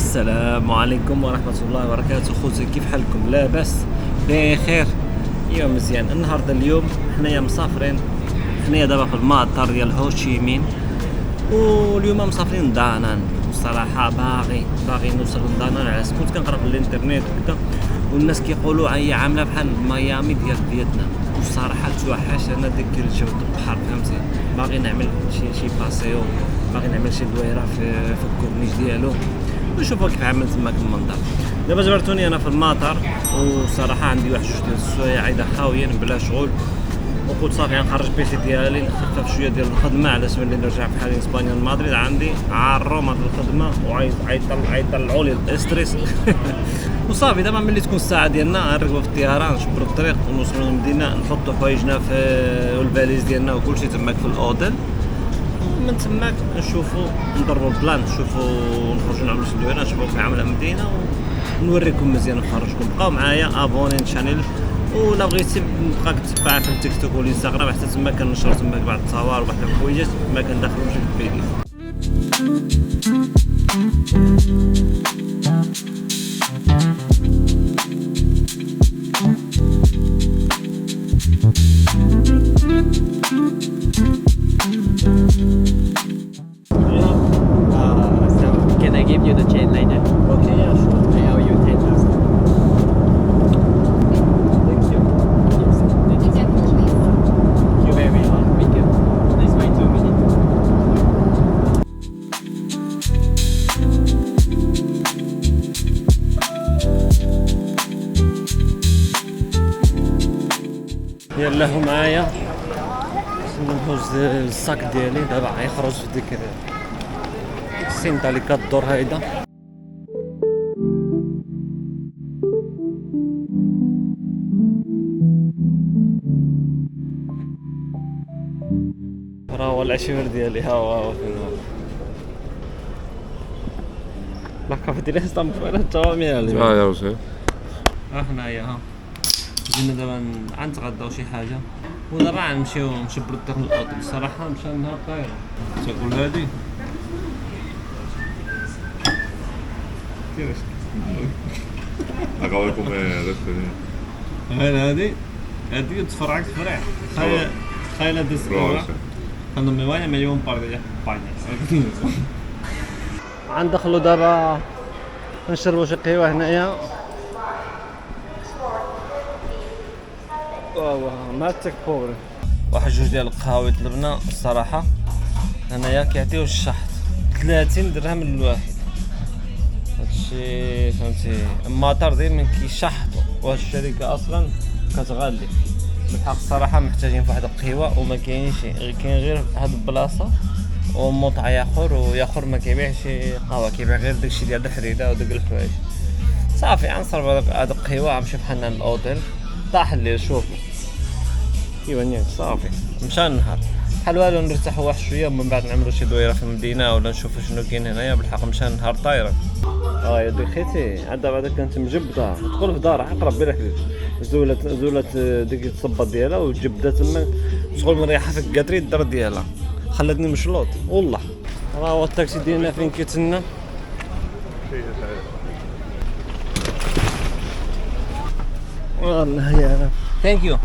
السلام عليكم ورحمة الله وبركاته. خوتي كيف حالكم؟ لاباس بخير؟ ايوا مزيان. اليوم حنايا مسافرين، حنايا دابا في المطار ديال هوشيمين، واليوم مسافرين لدانان. الصراحة باغي نوصل لدانان، على كنت كنقرا في الانترنت وكذا، والناس كيقولوا هي عامله بحال ميامي ديال فيتنام. والصراحة توحش انا ديك الجو البحر، فهمتي؟ باغي نعمل شي باسيو، باغي نعمل شي دويره في الكورنيش ديالو، نشوفوا كيف عامل تماك المنظر. دابا جبرتوني انا في المطار، وصراحه عندي واحد جوج ديال السوايع عايده خاويين بلا شغل، وقلت صافي نخرج بيسي ديالي نخفف شويه ديال الخدمه، علاش ملي نرجع في حال اسبانيا لمدريد عندي عارهم هاد الخدمه وعيطلعوا لي الاستريس. وصافي دابا ملي تكون الساعه ديالنا نركبوا في الطياره، نشبروا الطريق ونوصلوا للمدينه، نحطوا حوايجنا في الفاليز ديالنا وكلشي تماك في الاوتيل. من تماك نشوفوا نضربوا البلان، نشوفوا نخرجوا نعملوا شي دويره، نشوفوا كيف عامله المدينه ونوريكم مزيان ونخرجكم. بقاو معايا ابوني الشانيل، ولا بغيتي نبقاك تتبع في التيك توك والانستغرام، حتى تما كنشر تماك بعض التصاور وواحد الحوايجات ما كندخلوش في الفيديو. Can I give you the chain later? Okay, yeah, sure. I owe you 10,000. Thank you. Yes. Thank you. Thank you very much. Thank you. Let's wait 2 minutes. يلا هو معايا، نهز الصاك ديالي دابا غيخرج في ديك السينتا اللي كدور هايدا. راه هو العشير ديالي، ها هو فين هو لا كافيتيريا اسطنبول التوامير اللي يا وسهلا. حنايا ها جينا دابا غنتغداو شي حاجه، ودابا غنمشيو نشبرو الطريق للاوتيل. الصراحه مشى النهار طاير. تاكل هادي كيفاش Acabo de comer despedir. هادي تفرعك تفرع. خايله ديس Probable sea. عندهم موايا مليون بارديا باينه. غندخلو دابا نشربو شي قهوه هنايا. ما تك بوغري واحد جوج ديال القهاوي طلبنا. الصراحه هنايا كيعطيو الشحط 30 درهم للواحد. هادشي فهمتي، المطار دايما كيشحطوا، وهاد الشركه اصلا كتغالي بالحق. الصراحه محتاجين في واحد القهوه، وما كاينش كاين غير هاد البلاصه ومطعم اخر ما كيبيعش قهوه، كيبيع غير داكشي ديال الحريره وداك الحوايج. صافي غنصرف هاد القهوه، غنمشي بحالنا للاوتيل. طاح الليل شوفوا ايوا نيت. صافي مشى النهار بحال والو، نرتاحوا واحد شويه ومن بعد نعملوا شي دويره في المدينه ولا نشوفوا شنو كاين هنايا. بالحق مشى النهار طايره. يا دي خيتي عاد بعدا كانت مجبده، تدخل في دارها اقرب بلك زولت ديك الصبه ديالها وجبدها تما، شغل مريحه في الكاتري الدار ديالها، خلاتني مشلوط والله. راه هو التاكسي ديالنا فين كيتسنى. والله يا رب. ثانك يو.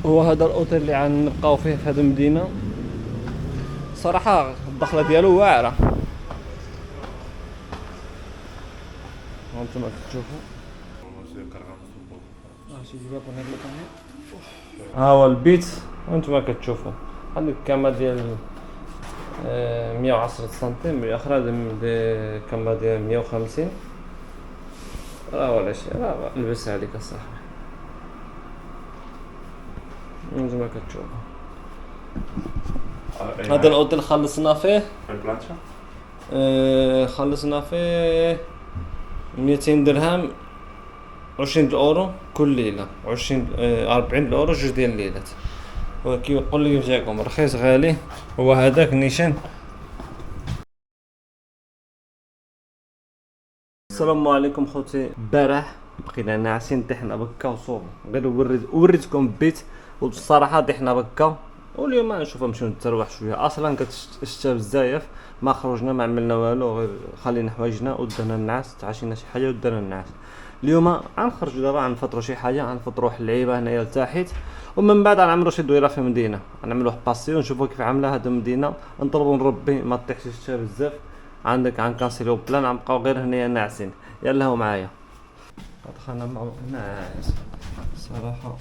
هو هذا الاوتيل اللي غنبقاو فيه في هذه المدينه. صراحه الدخله ديالو واعره، هانتوما كتشوفوا. ها هو البيت وانتما كتشوفوا. عندك كاميرا ديال 110 سنتيم، الاخرى ديال كاميرا ديال 150. راه ولا شي، راه لبس عليك اصاحبي. انتما كتشوفوا هذا الاوتيل خلصنا فيه خلصنا فيه 200 درهم، 20 اورو كل ليله، 40 اورو جوج ديال الليلات. وكيقول لي جاكم رخيص غالي. هو هذاك نيشان. السلام عليكم خوتي. البارح بقينا ناعسين طيحنا بكا وصوب، غير وريتكم البيت، والصراحه طيحنا بكا واليوم نشوفو نمشيو نتروح شويه. اصلا الشتا بزاف، ما خرجنا ما عملنا والو، غير خلينا حوايجنا ودانا النعاس، تعشينا شي حاجه ودانا النعاس. اليوم غنخرجوا دابا غنفطروا شي حاجه، غنفطروا واحد اللعيبه هنايا لتحت، ومن بعد غنعملوا شي دويره في المدينه، غنعملوا واحد باسيو ونشوفوا كيف عامله هاد المدينه، نطلبوا من ربي ما طيحش الشتا بزاف. عندك غنكانسيليو بلان، غنبقاو غير هنايا ناعسين. يلا هو معايا. دخلنا مع ناعس صراحه.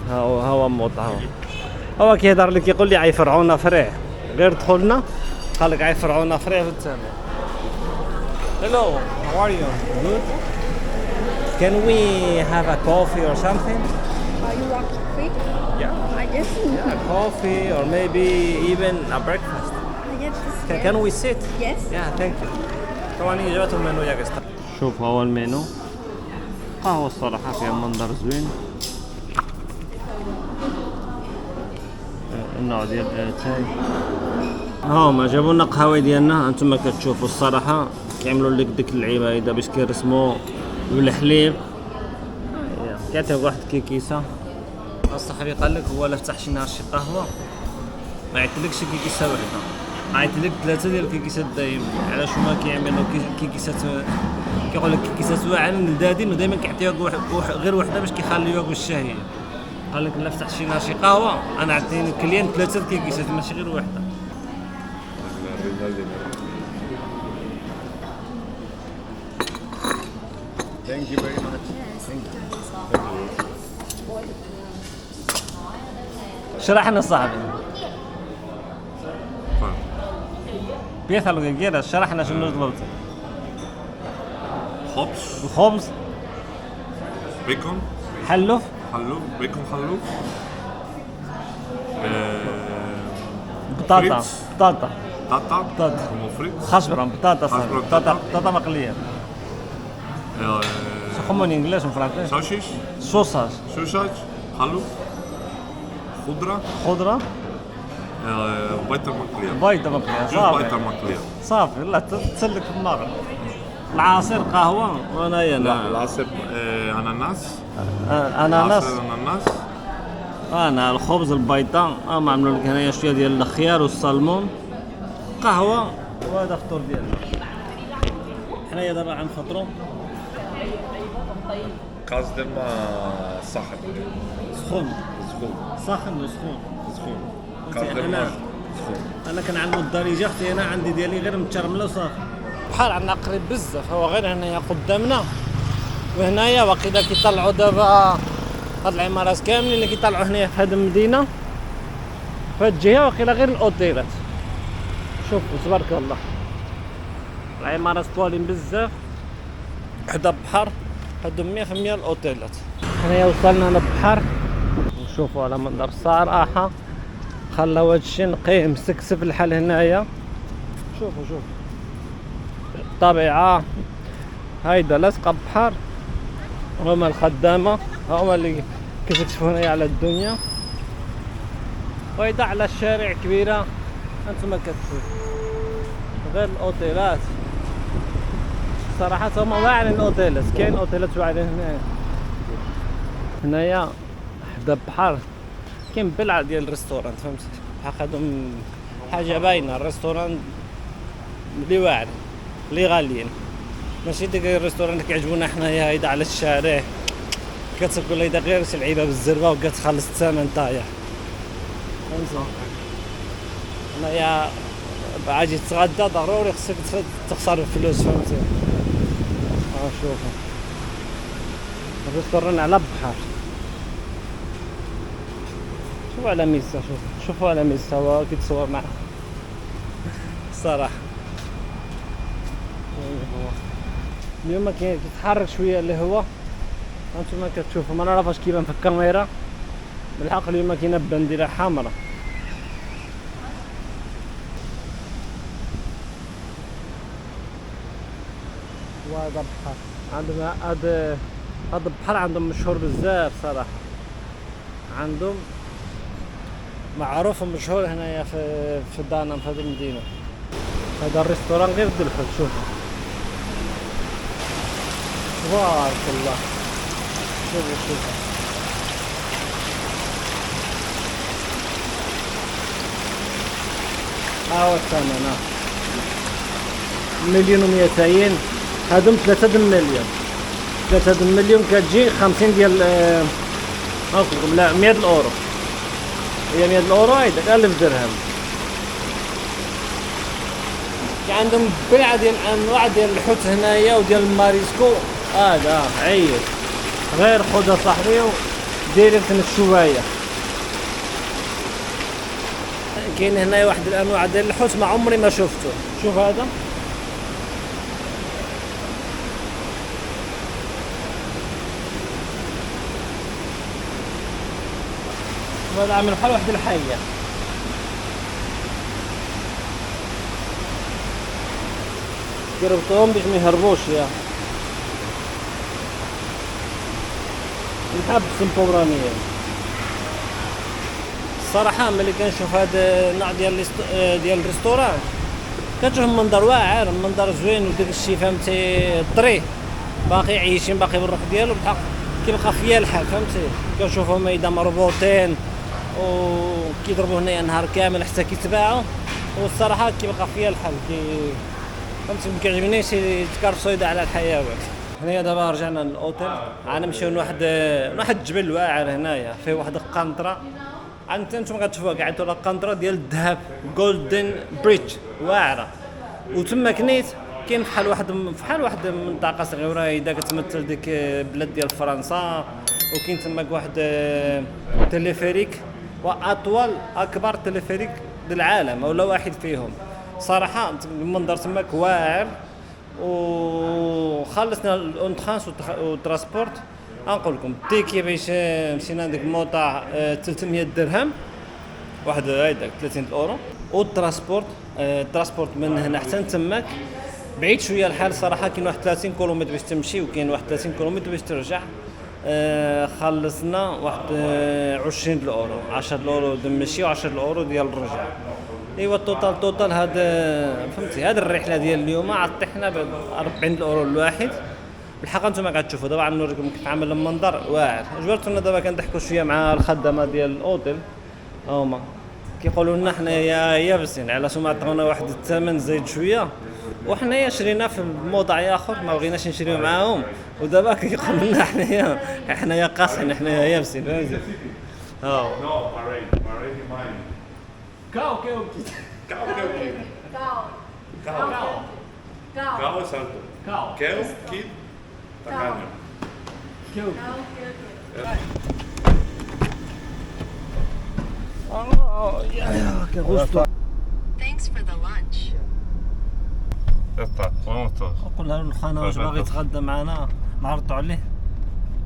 ها هو موطا، هو كيهضر لك يقول لي عاي فرعون فريح، غير دخلنا قال لك عاي فرعون فريح في الثاني. Hello, how are you? Good. Can we have a coffee or something? You want coffee? Yeah. I guess. Yeah, coffee or maybe even a breakfast. I guess. Can we sit? Yes. Yeah, thank you. طبعا جابته المنيو يا قسط. شوف هو المنيو. قهوة الصراحة فيها منظر زوين. النوع ديال الاتاي. هاهما جابوا لنا قهوة ديالنا، انتم كتشوفوا الصراحة كيعملوا لك ديك اللعيبة هيدا باش كيرسموا بالحليب. كيعطيوك واحد كيكيسة. الصحفي قال لك هو لا فتح شي نهار شي قهوة ما يعطيلكش كيكيسة وحدة، عيطلك 3 ديال الكيكيسات دايما. علاش هما كيعملوا كيكيسات، كيقول لك كيكيسات واعرين لذادين، ودائما كيعطيوك غير وحده باش كيخليوك بالشهيه. قال لك لا فتح شي نهار شي قهوه انا عطيني كليان 3 كيكيسات ماشي غير وحده. Thank you very much. شرحنا صاحبي بيثا لو كيرا، شرحنا شنو طلبت. خبز، الخبز، بيكون حلوف، حلوف، بيكون حلوف، بطاطا، فريتز. بطاطا، بطاطا كومو فريتز، خشبرة، بطاطا صاحبي، خشبرة، بطاطا، بطاطا. بطاطا مقلية. خمون انجليش وفرنسي. سوسيس، صوصاج، سوساج، حلوف، خضرة، خضرة، بيضة مقلية، بيضة مقلية. جوج صافي بيضة مقلية. صافي، لا تسلك في المغرب. العصير قهوة وانايا العصير اناناس، اناناس. عصير اناناس، انا الخبز البيضاء، عملوا لك هنايا شويه ديال الخيار والصلمون، قهوه، وهذا فطور ديالنا. حنايا دابا غنفطروا. كاس ديال الماء ساخن، سخون، سخون، ساخن وسخون. سخون، أنت كاس ديال أنا- الماء سخون. انا كنعلمو الدارجه، اختي انا عندي ديالي غير متشرمله وصافي. بحال عندنا قريب بزاف، هو غير هنايا قدامنا، وهنايا واقيلا كيطلعوا دابا هاد العمارات كاملين اللي كيطلعوا هنايا في هاد المدينه، في هاد الجهه واقيلا غير الاوتيلات. شوف تبارك الله العمارات طوالين بزاف حدا البحر، هادو 100% الاوتيلات. هنايا وصلنا للبحر، نشوفوا على منظر الصراحه خلاو هادشي نقي مسكسف الحال هنايا. شوفوا الطبيعه هايدا لاصقه بحر، هما الخدامه هما اللي كيكشفوا هنايا على الدنيا، وهيدا على الشارع كبيره. انتما كتشوفوا غير الاوتيلات صراحه هما واعرين. الاوتيلات كاين اوتيلات واعرين هنايا حدا البحر، كاين بلعه ديال الريستورانت، فهمتي؟ هادو حاجه باينه، الريستورانت اللي واعرين اللي غاليين، ماشي ديك الريستورانت اللي كيعجبونا حنايا هيدا على الشارع كتاكل هيدا غير شي لعيبه بالزربه وكتخلص الثمن طايح، فهمتي؟ هنايا عاجي تتغدى ضروري خصك تخسر الفلوس، فهمتي؟ شوفوا الريستوران على البحر، شوفوا على ميسا، شوفوا على ميسا هو كيتصور معاه الصراحه. اليوم كيتحرك شويه الهواء، هانتوما كتشوفوا، ما نعرفش كيبان في الكاميرا، بالحق اليوم كاينه بانديره حمراء. وهذا بحر عندهم، هذا البحر عندهم مشهور بزاف صراحه، عندهم معروف ومشهور هنايا في دانام، في هذه المدينه. هذا الريستوران غير دلفت، شوفوا تبارك الله، شوفوا هو الثمن. 1,200,000 هادم 3 مليون. 3 مليون كتجي 50 ديال نقولكم لا 100 الأورو. هي 100 الأورو هيداك 1000 درهم. عندهم بلعة ديال أنواع ديال الحوت هنايا وديال الماريسكو. هذا عيط غير خذها صاحبي وديريكت نشوفها. كاين هنايا واحد الانواع ديال الحوت ما عمري ما شفته. شوف هذا هذا عامل بحال واحد الحيه. يربطوهم باش ما يهربوش. يا نحب السمبورانيه الصراحه. ملي كنشوف هذا النوع ديال الريستوران كتشوف المنظر واعر، المنظر زوين وداك الشيء فهمتي. الطري باقي عايشين باقي بالروح ديالو بحق كيبقى فيا الحال فهمتي. كنشوفهم اذا مربوطين وكيضربوا هنايا النهار كامل حتى كيتباعوا، والصراحه كيبقى فيا الحال فهمتي. ما كيعجبنيش يتكرسوا على الحيوانات. هنايا دابا رجعنا للاوتيل، غنمشيو لواحد الجبل واعر هنايا فيه واحد القنطره. انتم غتشوفوها قاعدين على القنطره ديال الذهب، جولدن بريدج واعره. وتما كنيت كاين بحال واحد المنطقه صغيره هيدا كتمثل ديك بلاد ديال فرنسا. وكاين تماك واحد تليفريك، واطول اكبر تليفريك بالعالم ولا واحد فيهم. صراحه المنظر تماك واعر. وخلصنا الاونترانس والترانسبورت. غنقول لكم التيكي باش مشينا لديك الموطع 300 درهم، واحد هيداك 30 اورو. والترانسبورت الترانسبورت من هنا حتى تماك بعيد شويه الحال صراحه. كاين واحد 30 كيلومتر باش تمشي وكاين واحد 30 كيلومتر باش ترجع. خلصنا واحد 20 الاورو، 10 الاورو ديال المشي و10 الاورو ديال الرجع. ايوا التوتال هذا فهمتي. هذه الرحله ديال اليوم عطيحنا ب 40 الاورو الواحد. بالحق انتم غتشوفوا دابا غنوريكم كيف عامل المنظر واعر. جبرتونا دابا كنضحكوا شويه مع الخدامه ديال الاوتيل، هما كيقولوا لنا حنايا يابسين علاش ما عطاونا واحد الثمن زايد شويه، وحنايا شرينا في موضع اخر ما بغيناش نشريو معاهم. ودابا كيقولوا لنا حنايا قاصحين، حنايا يابسين فهمتي. Cao es alto. Keo, kid, tacaño. Thanks for the lunch. Ya está, vamos todos. قلنا له الخانه واش باغي يتغدى معنا، نعرضوا عليه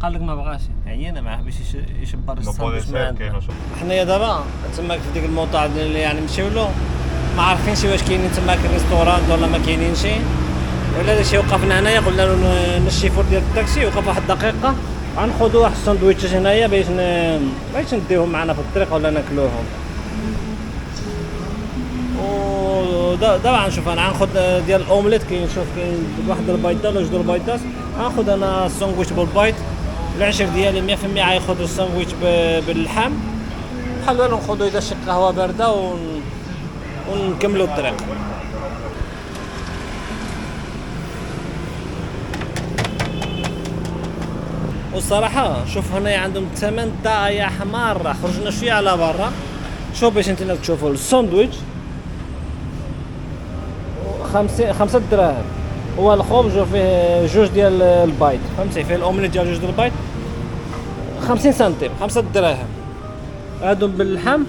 قال لك ما بغاش. عيينا معاه باش يشبر الساندويتش معنا. حنايا دابا تماك في ديك الموطع اللي يعني نمشيو له، ما عارفينش واش كاينين تماك الريستورانت ولا ما كاينينش. ولا داكشي وقفنا هنايا قلنا له الشيفور ديال التاكسي وقف واحد الدقيقه غناخذوا واحد الساندويتشات هنايا باش نديهم معنا في الطريق ولا ناكلوهم. ودابا غنشوف انا غناخذ ديال الاومليت. كاين شوف كاين واحد البيضه ولا جوج البيضات. غناخذ انا الساندويتش بالبيض. العشير ديالي 100% غياخذ الساندويتش باللحم. بحال دابا ناخذوا اذا شي قهوه بارده ونكملوا الطريق. والصراحه شوف هنا عندهم الثمن طايح مره. خرجنا شويه على برا شوف باش انتم تشوفوا الساندويتش 5 دراهم. هو الخبز وفيه جوج ديال البيض فهمتي. فيه الاومليت ديال جوج ديال البيض 50 سنتيم 5 دراهم. هادو باللحم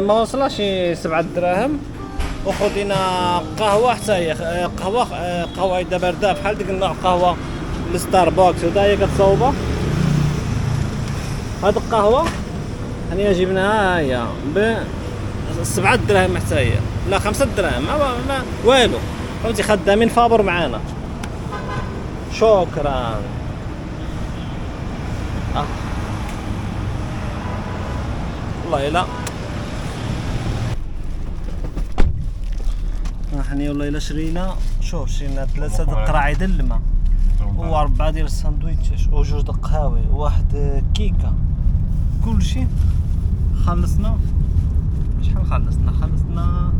ما وصلاش 7 دراهم. وخدينا قهوه حتى هي قهوه هيدا بارده بحال ديك النوع قهوه الستاربكس ودا هي كتصاوبه. هاد القهوه حنا جبناها هي ب 7 دراهم حتى هي، لا 5 دراهم ما والو فهمتي. خدامين فابور معانا. شكرا. والله لا حنا والله الا شرينا. شوف شرينا 3 قراعي ديال الماء و4 ديال الساندويتشات وجوج د القهاوي وواحد كيكه. كلشي خلصنا شحال خلصنا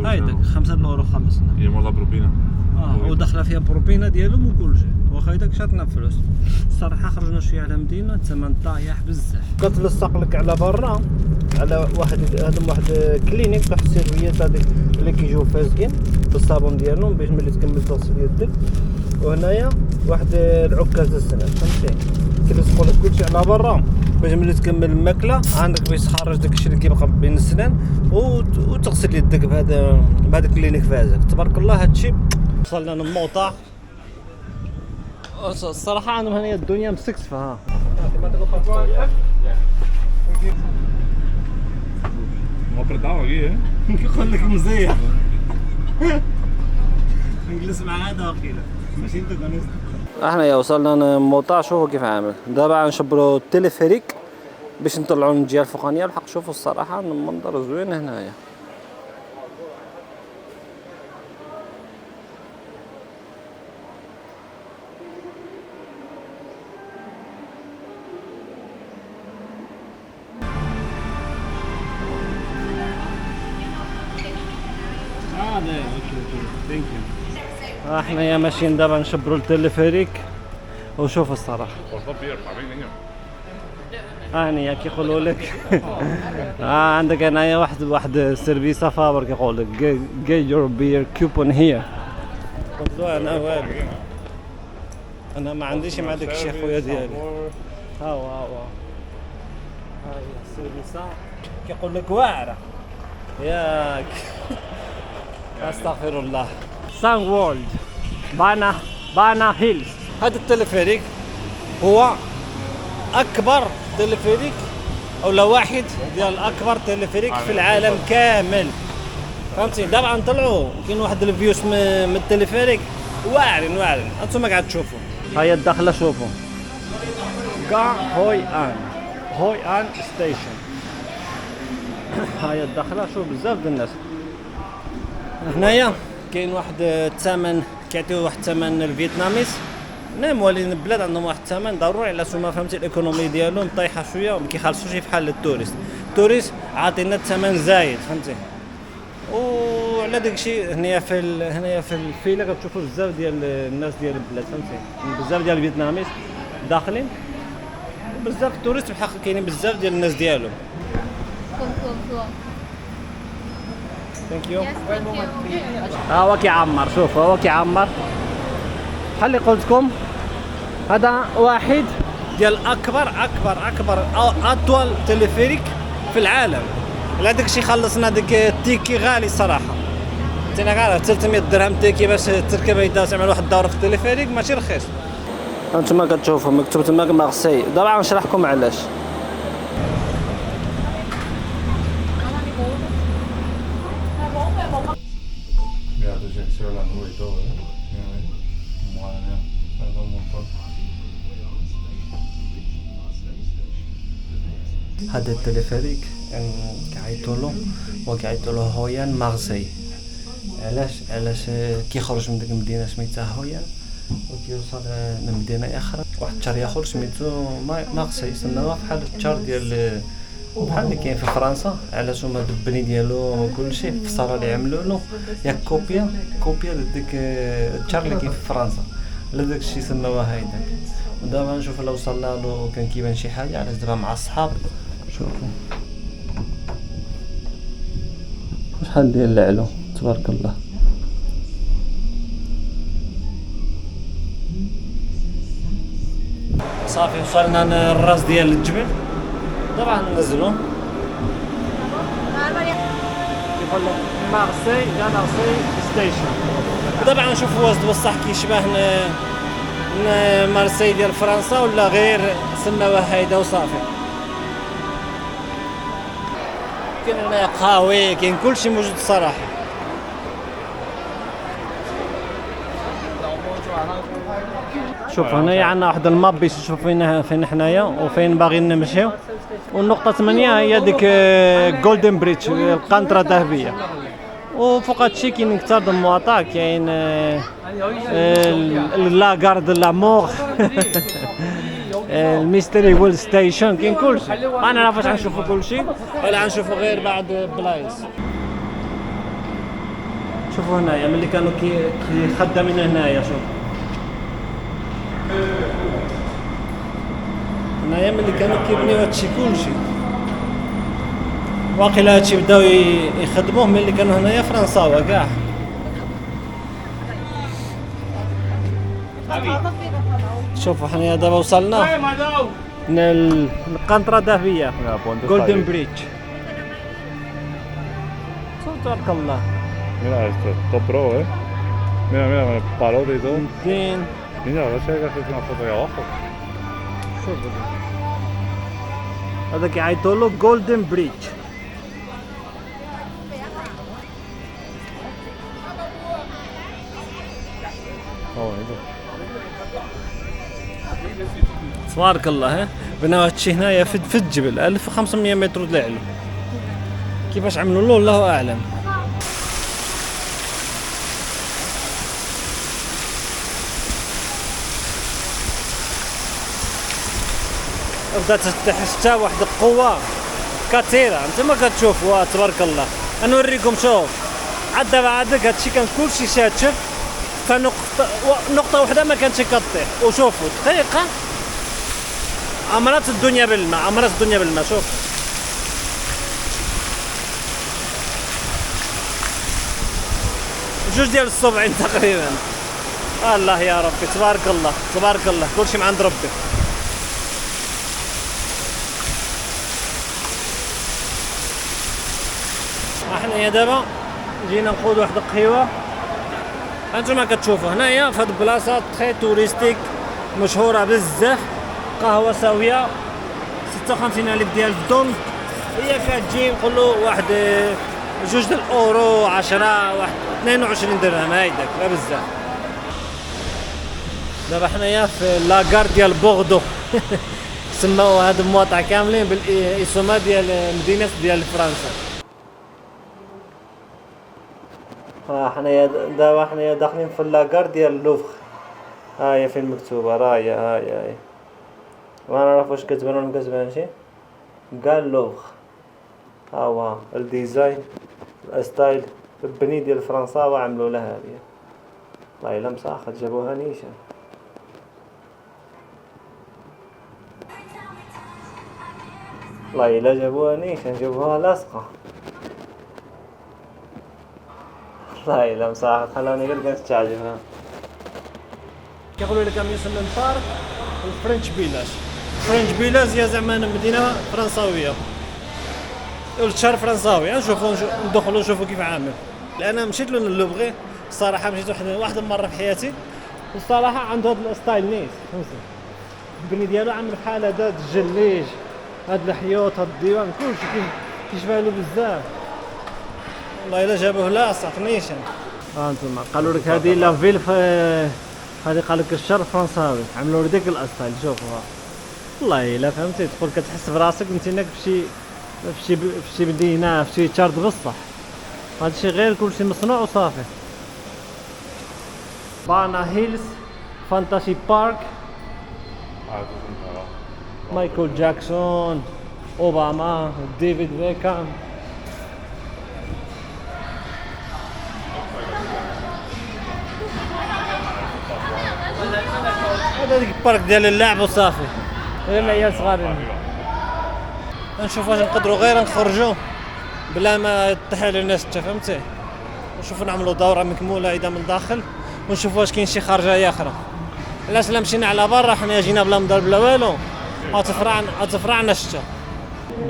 هاي هاي 5 يورو خلصنا. هي مولا بروبينا. وداخله فيها بروبينا ديالهم وكلشي، واخا هيداك شاتنا فلوس. الصراحه خرجنا شويه على المدينه، الثمن طايح بزاف. كتلصق لك على برا على واحد كلينيك تحت السيرفيات هذيك اللي كيجيو فاسقين بالصابون ديالهم باش ملي تكمل تغسل يدك. وهنايا واحد العكاز السنان، فهمتي؟ كيلصقوا لك كلشي على برا باش ملي تكمل الماكله عندك باش تخرج داك الشيء اللي كيبقى بين السنان وتغسل يدك بهذا الكلينيك فازك. تبارك الله هادشي. وصلنا للموطع. الصراحه عندهم هنا الدنيا مسكسفه. ها ما apretado aquí, ¿eh? كيقول لك مزيح. نجلس مع هذا وكيله ماشي انت كنست. احنا يا وصلنا للموطع. شوفوا كيف عامل. دابا غنشبروا التليفريك باش نطلعوا من الجهه الفوقانيه. الحق شوفوا الصراحه المنظر زوين هنايا. احنا يا ماشيين دابا نشبروا التلفريك وشوفوا الصراحه. هاني كيقولوا لك عندك هنايا واحد سيرفيس فابر كيقول لك get your beer coupon here. قلت له انا والو، انا ما عنديش مع داك الشيء خويا ديالي. ها هاي السيرفيس كيقول لك واعره ياك. استغفر الله. سان وورلد بانا هيلز. هذا التلفريك هو اكبر تلفريك او لا واحد ديال اكبر تلفريك في العالم كامل، فهمتي؟ دابا نطلعوا كاين واحد الفيوس من التلفريك واعرين. انتم قاعد تشوفوا هيا الداخله. شوفوا كا هوي ان ستيشن. هيا الداخله. شوف بزاف ديال الناس هنايا. كاين واحد الثمن كيعطيو واحد الثمن الفيتناميس. موالين البلاد عندهم واحد الثمن ضروري على سوما، فهمتي؟ الايكونومي ديالهم طايحه شويه وما كيخلصوش بحال التوريست عاطينا الثمن زايد، فهمتي؟ وعلى داكشي هنايا في الفيلا كتشوفوا بزاف ديال الناس ديال البلاد، فهمتي؟ بزاف ديال الفيتناميس داخلين وبزاف التوريست بحق كاينين بزاف ديال الناس ديالهم. ثانك يو. ها هو كيعمر. شوف هو كيعمر بحال اللي قلت لكم. هذا واحد ديال اكبر او اطول تلفريك في العالم. لا داكشي خلصنا ديك التيكي غالي صراحه. انت عارف 300 درهم تيكي باش تركب هيدا تعمل واحد الدوره في التلفريك ماشي رخيص. انتما كتشوفوا مكتوب تما مارسي. دابا غنشرح لكم علاش. Se ve la nube y todo, ¿eh? Madre mía, se ve un montón. هذا التلفريك كيعيطوا له هويان مارسي. علاش كيخرج من ديك المدينه سميتها هويان وكيوصل لمدينه اخرى واحد الشهر اخر سميتو مارسي. سموها بحال الشهر ديال بحال اللي كاين في فرنسا. علاش هما البني ديالو كلشي في الصاله اللي عملوا له ياك كوبيا ديك الشهر اللي كاين في فرنسا. على داك الشيء سموها هيداك. ودابا نشوف لو وصلنا له كان كيبان شي حاجه. علاش دابا مع الصحاب شوفوا شحال ديال العلو تبارك الله. صافي وصلنا للراس ديال الجبل. طبعا ننزلو كيقول لك مارسي ستيشن. ودابا نشوفوا واش بصح كيشبه مارسي ديال فرنسا ولا غير سماوها هيدا وصافي. كاين هنا قهاوي كاين كلشي موجود الصراحه. شوف هنايا عندنا واحد الماب باش نشوف فين حنايا وفين باغيين نمشيو. والنقطة 8 هي ديك جولدن بريتش القنطرة الذهبية. وفوق هادشي كاين كثر د المواطع. كاين لا غار دو لامور الميستري ويل ستيشن كاين كلشي، ما نعرفش غنشوفوا كلشي ولا غنشوفوا غير بعض بلايص. شوفوا هنايا ملي كانوا خدامين هنايا، شوف هنايا ملي كانوا كيبنيو هادشي كلشي، واقيلا هادشي بداو يخدموه ملي كانوا هنايا فرنساوا كاع. شوفوا حنا دابا وصلنا القنطرة الذهبية جولدن بريدج. تبارك الله. Mira esto, top pro, Mira, mira, con el palote y todo. زين. Mira, ahora sí hay que hacerte una foto ahí abajo. شوفوا هذا كيعيطوا له جولدن بريدج. bonito. تبارك الله. بناو هادشي هنايا في الجبل 1500 متر لعلو. كيفاش عملوا له الله اعلم. بدات حتى واحد القوه كثيره، انتما كتشوفوا تبارك الله. نوريكم، شوف عاد دابا عندك هادشي كان كلشي شاتف، فنقطه وحده ما كانتش كطيح. وشوفوا دقيقه عمرت الدنيا بالماء، عمرت الدنيا بالماء. شوف جوج ديال الصبعين تقريبا. الله يا ربي تبارك الله تبارك الله، كلشي من عند ربي. احنا دابا جينا نقودوا واحد القهيوه. انتما كتشوفوا هنايا في هاد البلاصه تري توريستيك مشهوره بزاف. قهوه ساويه 56,000 ديال الدون. هي فيها تجي نقولوا واحد 2 د الاورو، 10 واحد 22 درهم هايداك، لا بزاف. دابا حنايا في لاكار ديال بوغدو. سماو هاد المواطع كاملين بالاسم ديال مدينه ديال فرنسا. حنايا دابا حنايا داخلين في لاكار ديال لوفر. ها هي فين مكتوبه، راهي هاي ما نعرف واش كتبان ولا مكتبانش. قال لوفر، ها هو الديزاين الستايل البني ديال فرنساوا عملوا لها هذه. والله الا مساخط جابوها نيشان. والله الا جابوها نيشان، جابوها لاصقه. والله الا مساخط، خلوني غير كنستعجب. كيقولوا لك يسمى البارك الفرنش فيلاج. فرنش فيلاج هي زعما مدينه فرنساويه والشهر فرنساوي. نشوفوا ندخلوا نشوفوا كيف عامل. انا مشيت له لوبغي الصراحه، مشيت واحد المره في حياتي، والصراحه عنده هذا الستايل نيس، فهمتي البني ديالو عامل بحال هذا الجليج، هاد الحيوط، هاد الديوان، كلشي كيشبه له بزاف. والله الا جابوه لاصق نيشان. انتما قالوا لك هذه لا فيل هذه، قال لك الشهر فرنساوي، عملوا ديك الاستايل. شوفوها والله الا فهمتي، تدخل كتحس براسك انت هناك في شي مدينه، في شي تشارد بصح. هادشي غير كلشي مصنوع وصافي. بانا هيلز فانتاسي بارك، مايكل جاكسون، اوباما، ديفيد بيكام. هذا ديك البارك ديال اللعب وصافي، غير العيال صغارين. نشوف واش نقدروا غير نخرجوا بلا ما يطيح على الناس، انت فهمتي. نشوفوا نعملوا دوره مكموله اذا من داخل، ونشوفوا واش كاين شي خارجه اخرى. علاش لا مشينا على برا، حنا جينا بلا مضرب بلا والو، غتفرعنا الشتا.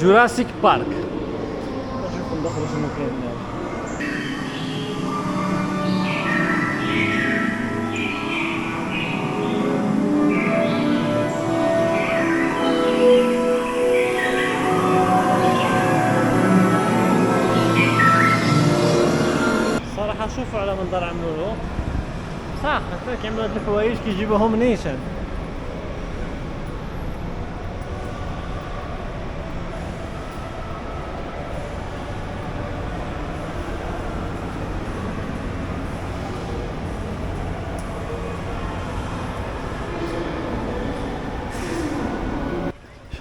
جوراسيك بارك. نشوفوا ندخلوا شنو كاين هنا. شوفوا على منظر عملوا له صح، كيعملوا هاد الحوايج كيجيبوهم نيشان.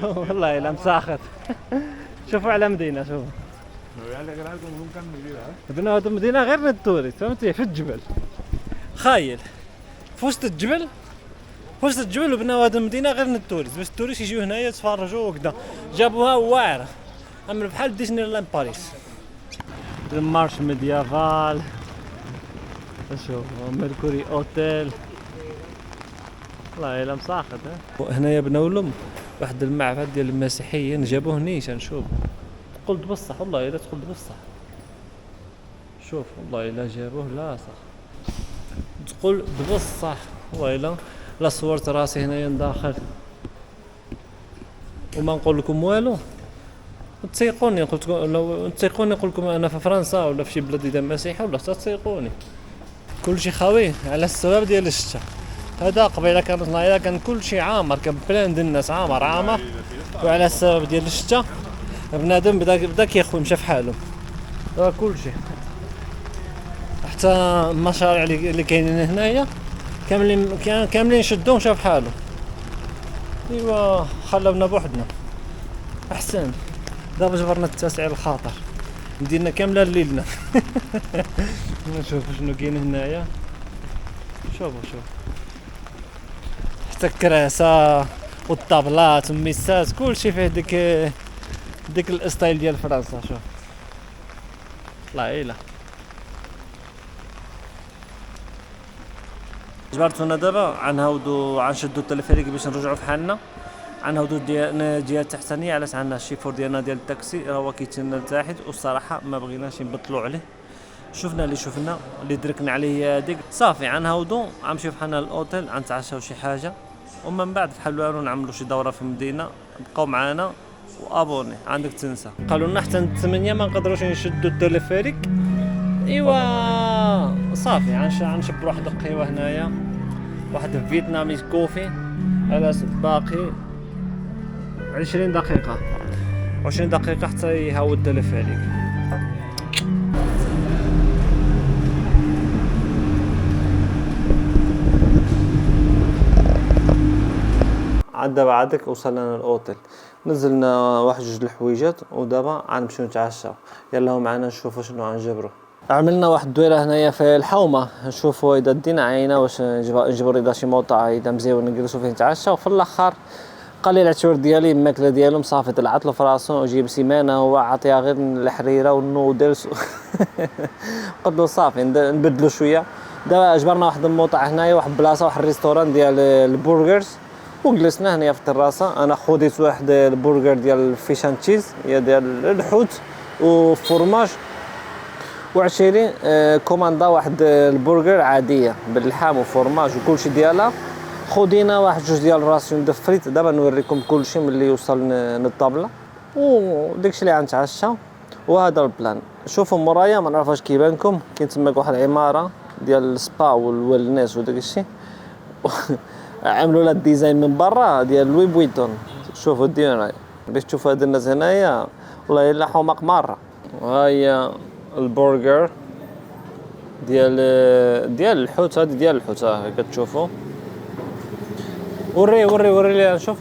والله لا مساخط. شوفوا على مدينة شوفوا. Me voy a alegrar como nunca en mi vida, ¿eh? بناء هذا مدينة غير من التوريست فهمتي في الجبل. خايل في وسط الجبل في وسط الجبل وبناء هذا المدينة غير من التوريست بس التوريست يجيو هنايا يتفرجوا وكذا جابوها واعرة أما بحال ديزني لاند باريس. المارش ميديافال شوف ميركوري اوتيل والله الا مساخط. هنايا بناو لهم واحد المعبد ديال المسيحيين جابوه نيشان نشوف تقول بصح والله الا تقول بصح شوف والله الا جابوه لاصق تقول بصح والله الا لا صورت راسي هنايا داخل وما نقول لكم والو تسيقوني قلت لو تسيقوني نقول لكم انا في فرنسا ولا في شي بلاد ديال المسيح ولا تسيقوني كلشي خاوي على السبب ديال الشتا. هذا قبيله كانت نايضه كان كلشي عامر كان بلان ديال الناس عامر وعلى السبب ديال الشتا بنادم بدا كيخوي مشى في حاله كلشي حتى المشاريع اللي كاينين هنايا كاملين شدوه مشى في حاله. ايوا خلونا بوحدنا احسن دابا جبرنا التاسع الخاطر مدينة كاملة ليلنا. نشوفوا شنو كاين هنايا شوفوا حتى الكراسة والطابلات والميسات كلشي فيه ديك الاستايل ديال فرنسا. شوف الله الا جبرتونا دابا غنهاودو غنشدو التلفريك باش نرجعو في حالنا غنهاودو ديال التحتانية علاش عندنا الشيفور ديالنا ديال التاكسي راه هو كيتسنى لتحت والصراحه ما بغيناش نبطلو عليه. شفنا اللي دركنا عليه هذيك صافي غنهاودو غنمشيو بحالنا للاوتيل غنتعشاو شي حاجه ومن بعد بحال نعملوا شي دوره في المدينه. بقاو معنا وابوني عندك تنسى قالوا لنا حتى 8 ما نقدروش نشدوا التلفريك. ايوا صافي غنشرب واحد القهوه هنايا واحد فيتناميز كوفي على باقي 20 دقيقة حتى يهاود التلفريك. دابا عادك وصلنا للاوتيل نزلنا واحد جوج الحويجات ودابا غنمشيو نتعشاو. يلا معنا نشوفوا شنو غنجبروا. عملنا واحد الدويره هنايا في الحومه نشوفوا اذا دينا عينه واش نجبروا اذا شي موطع اذا مزيان نجلسوا فيه نتعشاو. في الاخر قال لي العشور ديالي الماكله ديالهم صافي طلعت له في راسو وجيب سيمانه هو عطيها غير الحريره والنودلز. قلت له صافي نبدلوا شويه. دابا جبرنا واحد الموطع هنايا واحد البلاصه واحد الريستوران ديال البرجرز وجلسنا هنايا في التراسه. انا خديت واحد البرجر ديال الفيش اند تشيز هي ديال الحوت وفرماج وعشيري كوماندا واحد البرجر عاديه باللحم وفرماج وكلشي ديالها. خدينا واحد جوج ديال الراسيون دو فريت. دابا نوريكم كلشي ملي يوصل للطابله وداكشي اللي غنتعشى وهذا البلان. شوفوا مورايا ما نعرف واش كيبانكم كاين تماك واحد العماره ديال السبا والويلنس وداك الشيء عملوا لها الديزاين من برا ديال لوي بويتون. شوفوا الديون باش تشوفوا هاد الناس هنايا والله الا حماق مره. هاهي البرجر ديال الحوت هذه ديال الحوت ها كتشوفوا. وري لي نشوف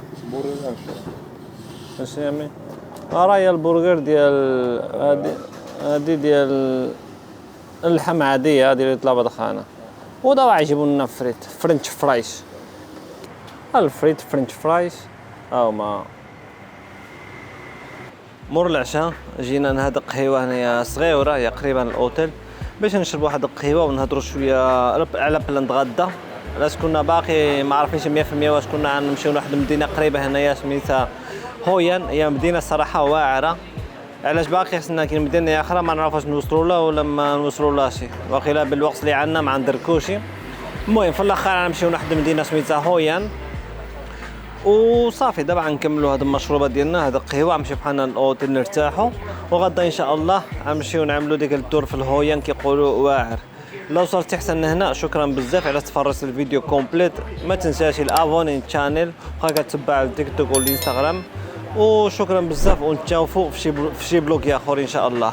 اش يامي راهي البرجر ديال هادي ديال اللحم عاديه هادي اللي طلبها دخانه ودابا يجيبوا لنا فرنش فرايز فرنش فرايز او ما مور العشاء جينا نهضر قهوه هنايا صغيره هي قريبه من الاوتيل باش نشرب واحد القهوه ونهضروا شويه على بلان غدا. علاش كنا باقي ما عارفينش 100% واش كنا غنمشيو لواحد المدينه قريبه هنايا سميتها هويان. هي مدينه صراحه واعره علاش باقي خصنا كاين مدينه اخرى ما نعرفوش نوصلوا لها ولا ما نوصلوا لهاش واقيلا بالوقت اللي عندنا ما ندركوش. المهم في الاخر غنمشيو لواحد المدينه سميتها هويان وصافي. دابا غنكملوا هاد المشروبات ديالنا هاد القهوه غنمشيو بحالنا للاوتيل نرتاحوا وغدا ان شاء الله غنمشيو نعملوا ديك الدور في الهويان كيقولوا واعر. لو وصلتي حتى هنا شكرا بزاف على تفرجت الفيديو كومبليت. ما تنساش الابوني للشانيل وبقى كتبع التيك توك والانستغرام وشكرا بزاف ونتشافوا في شي بلوك اخر ان شاء الله.